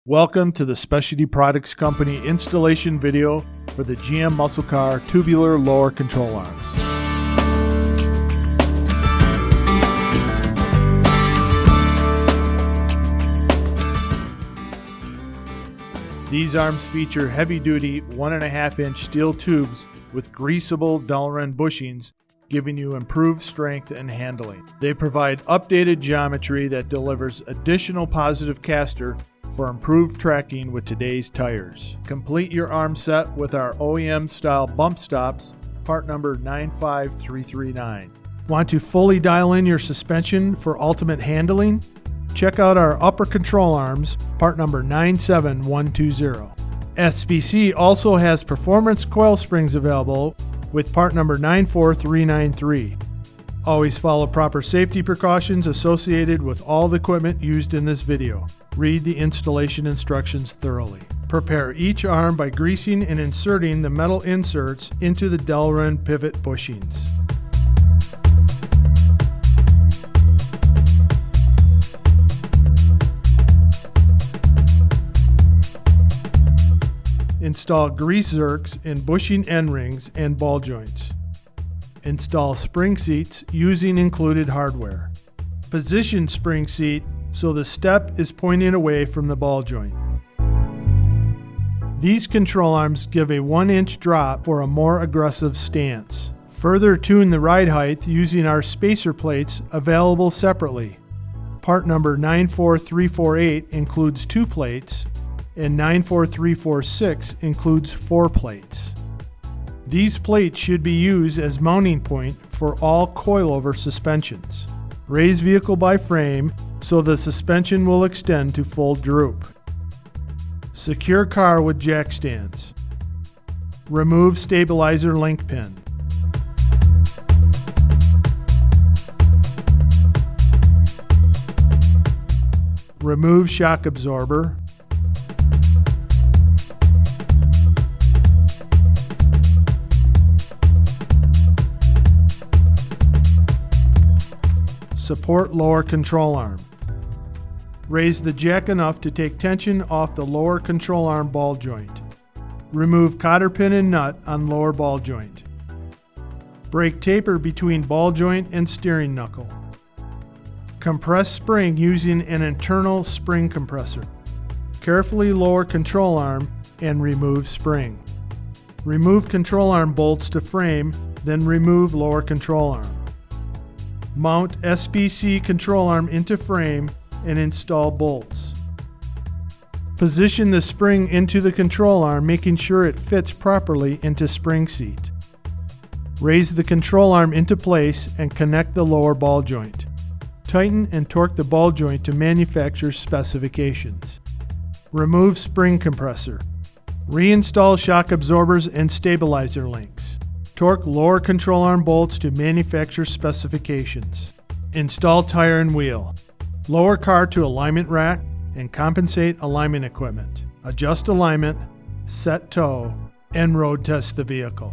Welcome to the Specialty Products Company installation video for the GM Muscle Car Tubular Lower Control Arms. These arms feature heavy-duty 1.5-inch steel tubes with greasable Delrin bushings, giving you improved strength and handling. They provide updated geometry that delivers additional positive caster for improved tracking with today's tires. Complete your arm set with our OEM-style bump stops, part number 95339. Want to fully dial in your suspension for ultimate handling? Check out our upper control arms, part number 97120. SBC also has performance coil springs available with part number 94393. Always follow proper safety precautions associated with all the equipment used in this video. Read the installation instructions thoroughly. Prepare each arm by greasing and inserting the metal inserts into the Delrin pivot bushings. Install grease Zerks in bushing Enrings and ball joints. Install spring seats using included hardware. Position spring seat so the step is pointing away from the ball joint. These control arms give a 1-inch drop for a more aggressive stance. Further tune the ride height using our spacer plates available separately. Part number 94348 includes 2 plates, and 94346 includes 4 plates. These plates should be used as mounting point for all coil-over suspensions. Raise vehicle by frame so the suspension will extend to full droop. Secure car with jack stands. Remove stabilizer link pin. Remove shock absorber. Support lower control arm. Raise the jack enough to take tension off the lower control arm ball joint. Remove cotter pin and nut on lower ball joint. Break taper between ball joint and steering knuckle. Compress spring using an internal spring compressor. Carefully lower control arm and remove spring. Remove control arm bolts to frame, then remove lower control arm. Mount SBC control arm into frame and install bolts. Position the spring into the control arm, making sure it fits properly into spring seat. Raise the control arm into place and connect the lower ball joint. Tighten and torque the ball joint to manufacturer's specifications. Remove spring compressor. Reinstall shock absorbers and stabilizer links. Torque lower control arm bolts to manufacturer specifications. Install tire and wheel. Lower car to alignment rack and compensate alignment equipment. Adjust alignment, set toe, and road test the vehicle.